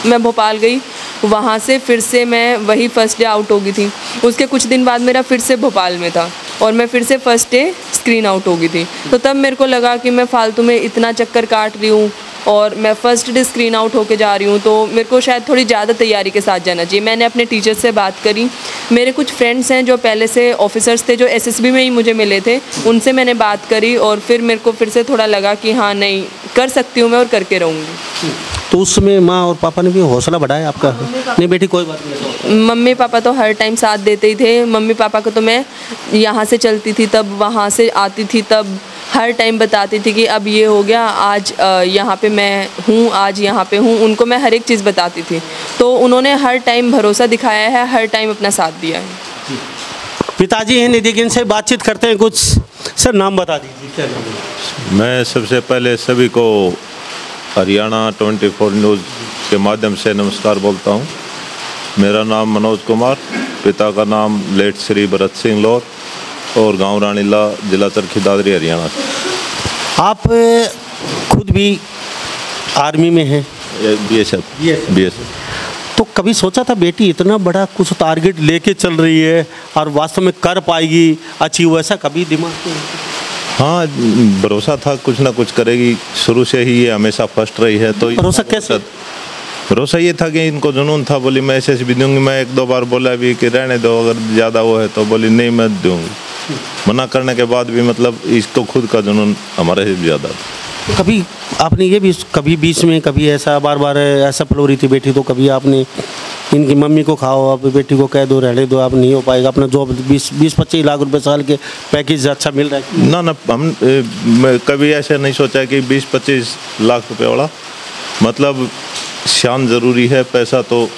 मैं भोपाल गई, वहाँ से फिर से मैं वही फर्स्ट डे आउट हो गई थी। उसके कुछ दिन बाद मेरा फिर से भोपाल में था और मैं फिर से फर्स्ट डे स्क्रीन आउट हो गई थी। तो तब मेरे को लगा कि मैं फालतू में इतना चक्कर काट रही हूँ और मैं फर्स्ट डे स्क्रीन आउट होके जा रही हूँ, तो मेरे को शायद थोड़ी ज़्यादा तैयारी के साथ जाना चाहिए। मैंने अपने टीचर से बात करी, मेरे कुछ फ्रेंड्स हैं जो पहले से ऑफिसर्स थे जो एसएसबी में ही मुझे मिले थे, उनसे मैंने बात करी और फिर मेरे को फिर से थोड़ा लगा कि हाँ नहीं कर सकती हूँ मैं और करके रहूँगी। तो उस समय माँ और पापा ने भी हौसला बढ़ाया आपका? नहीं बेटी कोई बात नहीं। मम्मी पापा तो हर टाइम साथ देते ही थे। मम्मी पापा को तो मैं यहाँ से चलती थी तब, वहाँ से आती थी तब, हर टाइम बताती थी कि अब ये हो गया, आज यहाँ पे मैं हूँ, आज यहाँ पे हूँ, उनको मैं हर एक चीज़ बताती थी। तो उन्होंने हर टाइम भरोसा दिखाया है, हर टाइम अपना साथ दिया है। पिताजी हैं निधि, इनसे बातचीत करते हैं कुछ। सर नाम बता दीजिए, क्या नाम है? मैं सबसे पहले सभी को हरियाणा 24 न्यूज़ के माध्यम से नमस्कार बोलता हूँ। मेरा नाम मनोज कुमार, पिता का नाम लेट श्री भरत सिंह लौर और गांव रानीला, जिला चरखी दादरी, हरियाणा। आप खुद भी आर्मी में हैं? BSF। तो कभी सोचा था बेटी इतना बड़ा कुछ टारगेट लेके चल रही है और वास्तव में कर पाएगी, अचीव, ऐसा कभी दिमाग में? हाँ, भरोसा था कुछ ना कुछ करेगी, शुरू से ही ये हमेशा फर्स्ट रही है। तो भरोसा कैसे? भरोसा ये था कि इनको जुनून था, बोली मैं SSB दूंगी। मैं 1-2 बार बोला भी कि रहने दो, अगर ज़्यादा वो है तो, बोली नहीं मैं दूंगी। मना करने के बाद भी मतलब इसको खुद का जुनून हमारे से ज़्यादा। तो कभी आपने ये भी कभी बीच में कभी ऐसा बार ऐसा पलो रही थी बेटी, तो कभी आपने इनकी मम्मी को खाओ, आप बेटी को कह दो रहने दो, आप नहीं हो पाएगा, अपना जॉब 20-25 लाख रुपए साल के पैकेज अच्छा मिल रहा है? ना हम कभी ऐसे नहीं सोचा कि 20-25 लाख रुपए वाला, मतलब शान ज़रूरी है, पैसा तो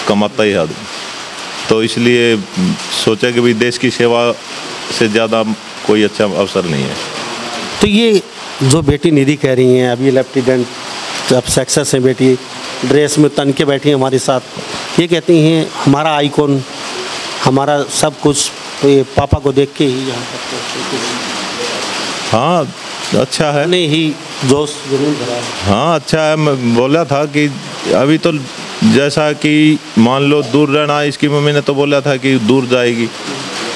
कमाता ही आदमी, तो इसलिए सोचा कि भाई देश की सेवा से ज़्यादा कोई अच्छा अवसर नहीं है। तो ये जो बेटी निधि कह रही हैं, अभी लेफ्टिनेंट जब सक्सेस है बेटी, ड्रेस में तन के बैठी हैं हमारे साथ, ये कहती हैं हमारा आइकॉन, हमारा सब कुछ तो ये पापा को देख के ही यहाँ तक हाँ अच्छा है। नहीं ही जोश जुनून भरा है। हाँ अच्छा है। मैं बोला था कि अभी तो जैसा कि मान लो दूर रहना, इसकी मम्मी ने तो बोला था कि दूर जाएगी,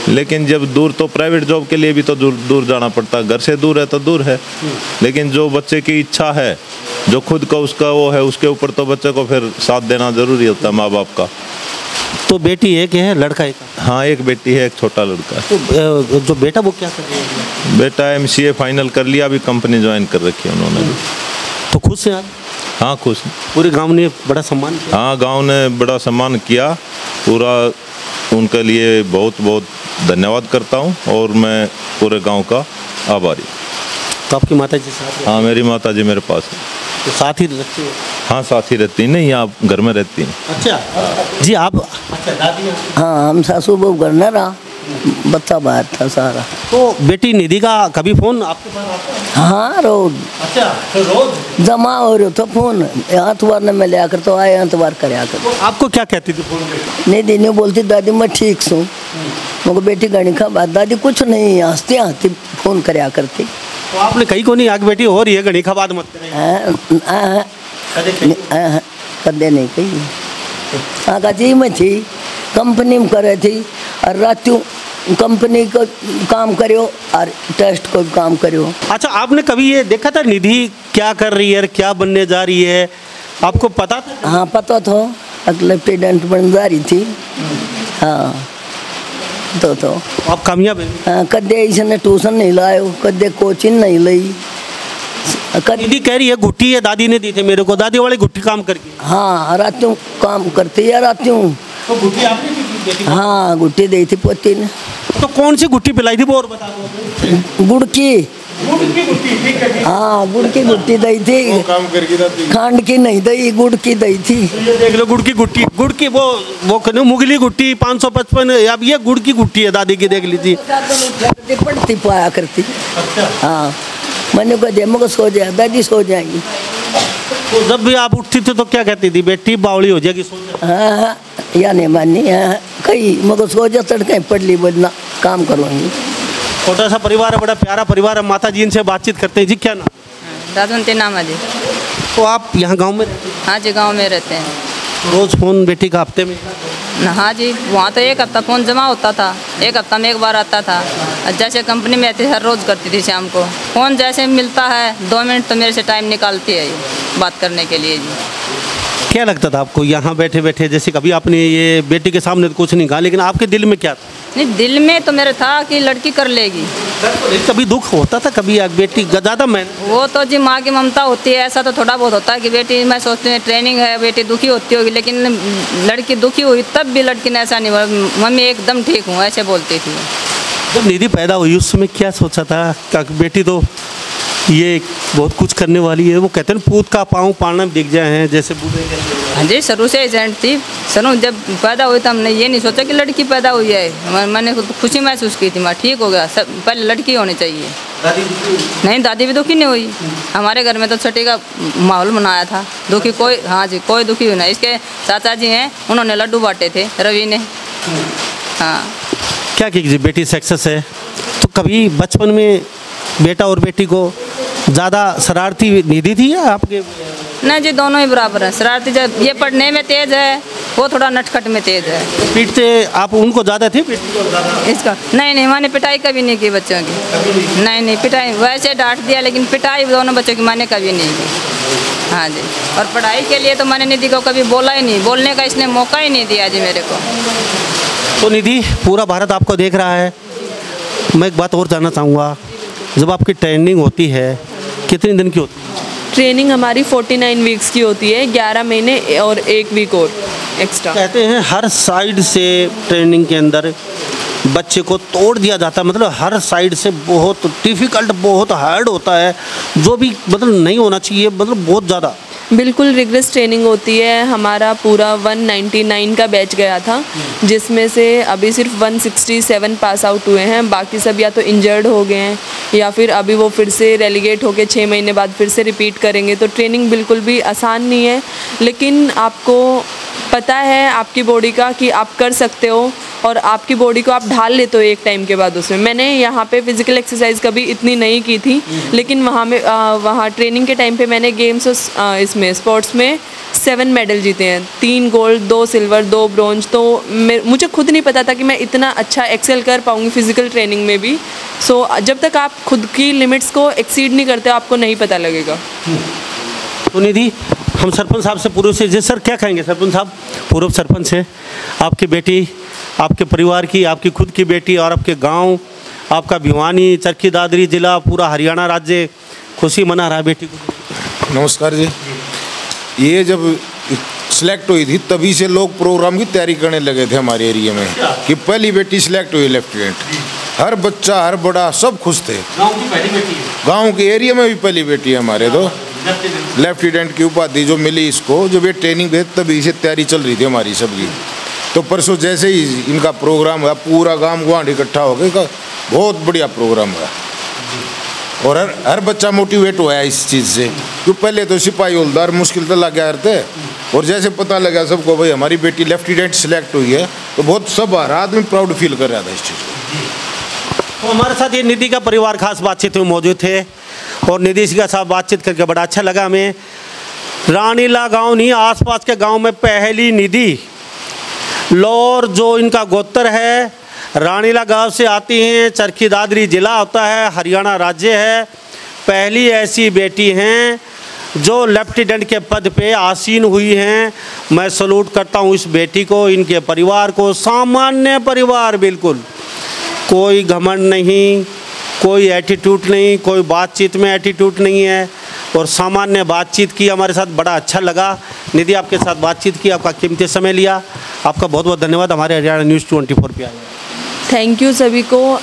लेकिन जब दूर तो प्राइवेट जॉब के लिए भी तो दूर दूर जाना पड़ता, घर से दूर है तो दूर है। लेकिन जो बच्चे की इच्छा है, जो खुद का उसका वो है, उसके ऊपर तो बच्चे को फिर साथ देना ज़रूरी होता है माँ बाप का। तो बेटी एक है, लड़का एक? हाँ एक बेटी है, एक छोटा लड़का है। तो जो बेटा वो क्या कर रहा है? बेटा MCA फाइनल कर लिया, अभी कंपनी ज्वाइन कर रखी है उन्होंने भी। तो खुश हैं आप? हाँ खुश। पूरे गांव ने बड़ा सम्मान किया? हाँ गांव ने बड़ा सम्मान किया, पूरा उनके लिए बहुत बहुत धन्यवाद करता हूँ और मैं पूरे गांव का आभारी। तो आपकी माता जी साथ? हाँ मेरी माता जी मेरे पास है। तो साथ ही रहती है? हाँ साथ ही रहती नहीं, यहाँ घर में रहती हैं। अच्छा जी आप? अच्छा दादी? हाँ हम सासू बहू घर न रहा, बच्चा बाहर था सारा। तो बेटी निधि का कभी फोन आपके पास आता है? हाँ रोज। अच्छा तो रोज जमा हो रहे तो फोन आतवार ने मैं लिया कर तो आए आतवार कर आकर। तो आपको क्या कहती थी फोन में? नहीं दीदी बोलती दादी मैं ठीक हूँ, मगर बेटी गणी खा बात दादी कुछ नहीं, हंसती हंसती फोन करया करती। तो आपने कहीं को नहीं आग बेटी हो रही है गणी का बात मत करें? कदे नहीं कही। हाँ का जी मैं थी कंपनी में करे थी और रातों कंपनी को काम करो और टेस्ट को काम करो। अच्छा आपने कभी ये देखा था निधि क्या कर रही है, क्या बनने जा रही है, आपको पता था? हाँ पता था, लेफ्टिनेंट बन जा रही थी। हाँ तो आप कामयाब हैं? हाँ कदे इसने ट्यूशन नहीं लायो, कदे कोचिंग नहीं ली। निधि कह रही है गुट्टी है दादी ने दी थे मेरे को, दादी वाली गुट्टी काम करके। हाँ रातों काम करती है रातों। तो गुट्टी आपने दी थी बेटी को? हाँ गुट्टी दी थी पोती ने। तो कौन सी गुट्टी पिलाई थी वो और बता दो। गुड़ की। गुड़ की गुट्टी? ठीक है। हाँ गुड़ की गुट्टी दी थी, काम करके जाती। खांड की नहीं दी, गुड़ की दी थी। ये देख लो गुड़ की गुट्टी, गुड़ की वो कहने मुगली गुट्टी 555। अब ये गुड़ की गुट्टी है दादी की, देख लीजिए। पढ़ती पाया करती। अच्छा हाँ मैंने कहा दे मगर सो जाए दादी, सो जाएंगी। तो जब भी आप उठती थी तो क्या कहती थी? बेटी बावली हो जाएगी, सो जा। हाँ या नहीं मानी, हाँ कही मगर सो जा, तड़के पढ़ ली बोलना काम करूँगी। छोटा सा परिवार है, बड़ा प्यारा परिवार है। माता जी इनसे बातचीत करते हैं। जी क्या नाम? दादवंती नाम है जी। तो आप यहाँ गांव में रहते हैं? हाँ जी गांव में रहते हैं। रोज फोन बेटी का हफ्ते में? हाँ जी वहाँ तो एक हफ्ता फ़ोन जमा होता था, एक हफ्ता में एक बार आता था। जैसे कंपनी में आती हर रोज़ करती थी शाम को फ़ोन, जैसे मिलता है 2 मिनट तो मेरे से टाइम निकालती है ये बात करने के लिए जी। क्या लगता था आपको यहाँ बैठे बैठे? जैसे कभी आपने ये बेटी के सामने तो कुछ नहीं कहा, लेकिन आपके दिल में क्या था? नहीं दिल में तो मेरे था कि लड़की कर लेगी। कभी दुख होता था कभी बेटी ज़्यादा? मैं वो तो जी माँ की ममता होती है, ऐसा तो थोड़ा बहुत होता है कि बेटी, मैं सोचती हूँ ट्रेनिंग है बेटी दुखी होती होगी, लेकिन लड़की दुखी हुई तब भी लड़की ने ऐसा नहीं बोला, मम्मी एकदम ठीक हूँ ऐसे बोलती थी। जब निधि पैदा हुई उस समय क्या सोचा था? क्या बेटी तो ये बहुत कुछ करने वाली है, वो कहते हैं पूत का पाँव पालना में दिख जाए हैं जैसे बूढ़े। हाँ जी शुरू से एजेंट थी। शुरू जब पैदा हुई तो हमने ये नहीं सोचा कि लड़की पैदा हुई है, मैंने खुशी महसूस की थी, मैं ठीक हो गया, सब पहले लड़की होनी चाहिए। नहीं दादी भी दुखी नहीं हुई, हमारे घर में तो छठी का माहौल बनाया था, दुखी कोई, हाँ जी कोई दुखी हुई नहीं। इसके चाचा जी हैं उन्होंने लड्डू बांटे थे, रवि ने। हाँ क्या कीजिए बेटी सक्सेस है। तो कभी बचपन में बेटा और बेटी को ज़्यादा शरारती निधि थी या आपके? नहीं जी दोनों ही बराबर हैं। शरारती जब ये पढ़ने में तेज़ है, वो थोड़ा नटखट में तेज़ है। पीटते आप उनको ज़्यादा थे बेटी को ज़्यादा? इसका नहीं मैंने पिटाई कभी नहीं की बच्चों की। नहीं पिटाई वैसे डांट दिया, लेकिन पिटाई दोनों बच्चों की मैंने कभी नहीं की। हाँ जी और पढ़ाई के लिए तो मैंने निधि को कभी बोला ही नहीं, बोलने का इसने मौका ही नहीं दिया जी मेरे को। तो निधि पूरा भारत आपको देख रहा है। मैं एक बात और जानना चाहूँगा, जब आपकी ट्रेनिंग होती है कितने दिन की होती है? ट्रेनिंग हमारी 49 वीक्स की होती है, 11 महीने और 1 वीक और एक्स्ट्रा। कहते हैं हर साइड से ट्रेनिंग के अंदर बच्चे को तोड़ दिया जाता है, मतलब हर साइड से बहुत डिफ़िकल्ट, बहुत हार्ड होता है, जो भी मतलब नहीं होना चाहिए, मतलब बहुत ज़्यादा। बिल्कुल रिग्रेस ट्रेनिंग होती है। हमारा पूरा 199 का बैच गया था, जिसमें से अभी सिर्फ 167 पास आउट हुए हैं, बाकी सब या तो इंजर्ड हो गए हैं या फिर अभी वो फिर से रेलीगेट होकर 6 महीने बाद फिर से रिपीट करेंगे। तो ट्रेनिंग बिल्कुल भी आसान नहीं है, लेकिन आपको पता है आपकी बॉडी का कि आप कर सकते हो और आपकी बॉडी को आप ढाल लेते हो एक टाइम के बाद उसमें। मैंने यहाँ पे फिजिकल एक्सरसाइज कभी इतनी नहीं की थी, लेकिन वहाँ ट्रेनिंग के टाइम पे मैंने गेम्स इसमें स्पोर्ट्स में 7 मेडल जीते हैं, 3 गोल्ड, 2 सिल्वर, 2 ब्रोंज। तो मुझे खुद नहीं पता था कि मैं इतना अच्छा एक्सेल कर पाऊँगी फिजिकल ट्रेनिंग में भी। सो जब तक आप खुद की लिमिट्स को एक्सीड नहीं करते आपको नहीं पता लगेगा। तो निधि, हम सरपंच साहब से पूर्व से जी सर क्या कहेंगे? सरपंच साहब पूर्व सरपंच हैं, आपकी बेटी, आपके परिवार की, आपकी खुद की बेटी और आपके गांव, आपका भिवानी, चरखी दादरी जिला, पूरा हरियाणा राज्य खुशी मना रहा है बेटी को। नमस्कार जी। ये जब सिलेक्ट हुई थी तभी से लोग प्रोग्राम की तैयारी करने लगे थे हमारे एरिया में कि पहली बेटी सिलेक्ट हुई लेफ्टिनेंट। हर बच्चा, हर बड़ा, सब खुश थे। गाँव की पहली बेटी है, गाँव के एरिया में भी पहली बेटी है हमारे। तो लेफ्टिनेंट की उपाधि जो मिली इसको, जब ये ट्रेनिंग दे तभी से तैयारी चल रही थी हमारी सबकी। तो परसों जैसे ही इनका प्रोग्राम हुआ, पूरा गांव गुआंढ इकट्ठा हो गया, बहुत बढ़िया प्रोग्राम हुआ और हर बच्चा मोटिवेट हुआ है इस चीज़ से। क्यों पहले तो सिपाही हवलदार मुश्किल तो लग गया करते, और जैसे पता लगा सबको भाई हमारी बेटी लेफ्टिनेंट सिलेक्ट हुई है, तो बहुत सब हर आदमी प्राउड फील कर रहा था इस चीज़ को। तो हमारे साथ ये निधि का परिवार खास बातचीत में मौजूद थे और निधि के साथ बातचीत करके बड़ा अच्छा लगा हमें। रानीला गांव नहीं, आसपास के गांव में पहली निधि लौर जो इनका गोत्र है, रानीला गांव से आती हैं, चरखी दादरी जिला होता है, हरियाणा राज्य है। पहली ऐसी बेटी हैं जो लेफ्टिनेंट के पद पे आसीन हुई हैं। मैं सलूट करता हूँ इस बेटी को, इनके परिवार को। सामान्य परिवार, बिल्कुल कोई घमंड नहीं, कोई एटीट्यूड नहीं, कोई बातचीत में एटीट्यूड नहीं है और सामान्य बातचीत की। हमारे साथ बड़ा अच्छा लगा निधि, आपके साथ बातचीत की, आपका कीमती समय लिया, आपका बहुत बहुत धन्यवाद हमारे हरियाणा न्यूज़ 24 पे आए। थैंक यू सभी को।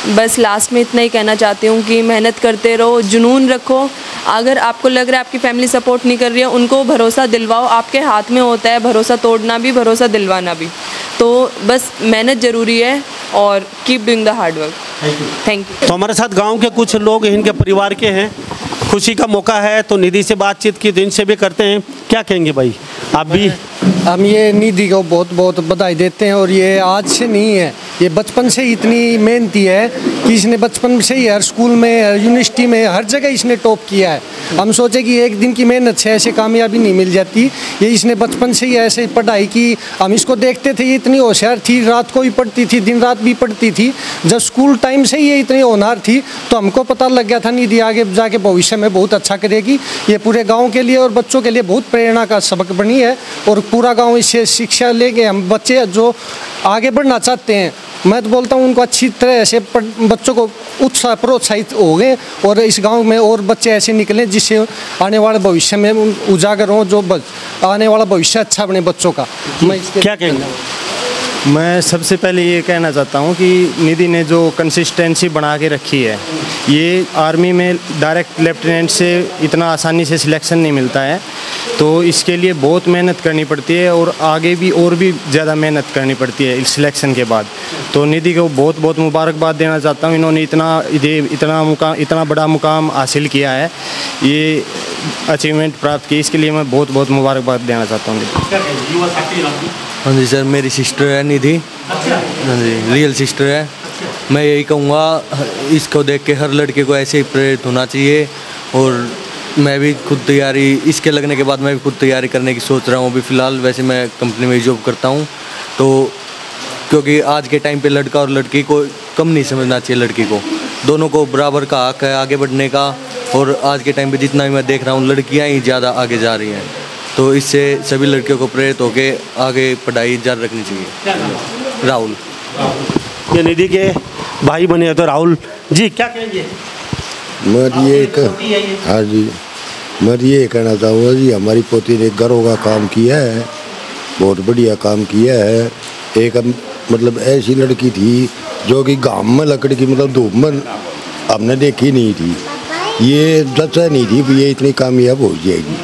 बस लास्ट में इतना ही कहना चाहती हूँ कि मेहनत करते रहो, जुनून रखो। अगर आपको लग रहा है आपकी फैमिली सपोर्ट नहीं कर रही है, उनको भरोसा दिलवाओ। आपके हाथ में होता है भरोसा तोड़ना भी, भरोसा दिलवाना भी। तो बस मेहनत ज़रूरी है और keep doing the hard work. Thank you. तो हमारे साथ गांव के कुछ लोग इनके परिवार के हैं, खुशी का मौका है तो निधि से बातचीत की, तो इनसे भी करते हैं। क्या कहेंगे भाई आप भी? हम ये निधि को बहुत बहुत बधाई देते हैं। और ये आज से नहीं है, ये बचपन से ही इतनी मेहनती है कि इसने बचपन से ही हर स्कूल में, यूनिवर्सिटी में, हर जगह इसने टॉप किया है। हम सोचे कि एक दिन की मेहनत से ऐसे कामयाबी नहीं मिल जाती। ये इसने बचपन से ही ऐसे पढ़ाई की, हम इसको देखते थे, ये इतनी होशियार थी, रात को भी पढ़ती थी, दिन रात भी पढ़ती थी। जब स्कूल टाइम से ही ये इतनी होनहार थी तो हमको पता लग गया था निधि आगे जाके भविष्य में बहुत अच्छा करेगी। ये पूरे गाँव के लिए और बच्चों के लिए बहुत प्रेरणा का सबक बनी है और पूरा गाँव इससे शिक्षा लेके हम बच्चे जो आगे बढ़ना चाहते हैं, मैं तो बोलता हूँ उनको अच्छी तरह से बच्चों को उत्साह प्रोत्साहित हो गए और इस गांव में और बच्चे ऐसे निकलें जिससे आने वाले भविष्य में उजागर हों, जो आने वाला भविष्य अच्छा बने बच्चों का। मैं इसके क्या कहेंगे? मैं सबसे पहले ये कहना चाहता हूँ कि निधि ने जो कंसिस्टेंसी बना के रखी है, ये आर्मी में डायरेक्ट लेफ्टिनेंट से इतना आसानी से सिलेक्शन नहीं मिलता है, तो इसके लिए बहुत मेहनत करनी पड़ती है और आगे भी और भी ज़्यादा मेहनत करनी पड़ती है इस सिलेक्शन के बाद। तो निधि को बहुत बहुत मुबारकबाद देना चाहता हूँ। इन्होंने इतना बड़ा मुकाम हासिल किया है, ये अचीवमेंट प्राप्त की, इसके लिए मैं बहुत बहुत मुबारकबाद देना चाहता हूँ। हाँ जी सर, मेरी सिस्टर है निधि। हाँ जी, रियल सिस्टर है। मैं यही कहूँगा इसको देख के हर लड़के को ऐसे ही प्रेरित होना चाहिए और मैं भी खुद तैयारी, इसके लगने के बाद मैं भी खुद तैयारी करने की सोच रहा हूँ। अभी फ़िलहाल वैसे मैं कंपनी में जॉब करता हूँ, तो क्योंकि आज के टाइम पे लड़का और लड़की को कम नहीं समझना चाहिए, लड़की को दोनों को बराबर का हक है आगे बढ़ने का। और आज के टाइम पे जितना भी मैं देख रहा हूँ लड़कियाँ ही ज़्यादा आगे जा रही हैं, तो इससे सभी लड़कियों को प्रेरित होकर आगे पढ़ाई जारी रखनी चाहिए। राहुल, ये निधि के भाई बने तो राहुल जी क्या कहेंगे? हाँ जी, मैं ये कहना चाहूँगा जी, हमारी पोती ने घरों का काम किया है, बहुत बढ़िया काम किया है। एक मतलब ऐसी लड़की थी जो कि गांव में लकड़ी की मतलब धूप में हमने देखी नहीं थी, ये जचा नहीं थी कि ये इतनी कामयाब हो जाएगी।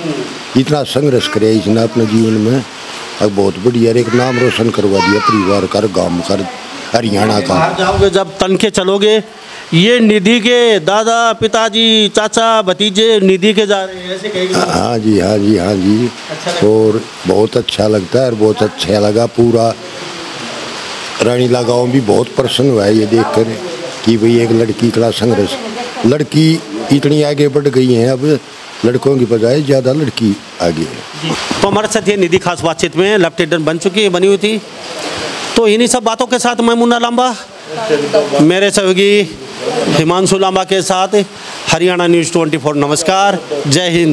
इतना संघर्ष करे इसने अपने जीवन में, अब बहुत बढ़िया एक नाम रोशन करवा दिया परिवार का, गांव का, हरियाणा का। जाओगे जब तन के चलोगे, ये निधि के दादा, पिताजी, चाचा, भतीजे निधि के जा रहे हैं ऐसे कहेंगे? हाँ जी, हाँ जी, हाँ जी। और बहुत अच्छा लगता है और बहुत अच्छा लगा। पूरा रानीला गांव भी बहुत प्रसन्न हुआ है ये देखकर कि भाई एक लड़की का संघर्ष, लड़की इतनी आगे बढ़ गई है, अब लड़कों की बजाय ज़्यादा लड़की आगे है। तो हमारे साथ ये निधि खास बातचीत में लेफ्टिनेंट बन चुकी है, बनी हुई थी। तो इन्हीं सब बातों के साथ मैं मुन्ना लांबा मेरे सहयोगी हिमांशु लांबा के साथ हरियाणा न्यूज़ 24। नमस्कार, जय हिंद।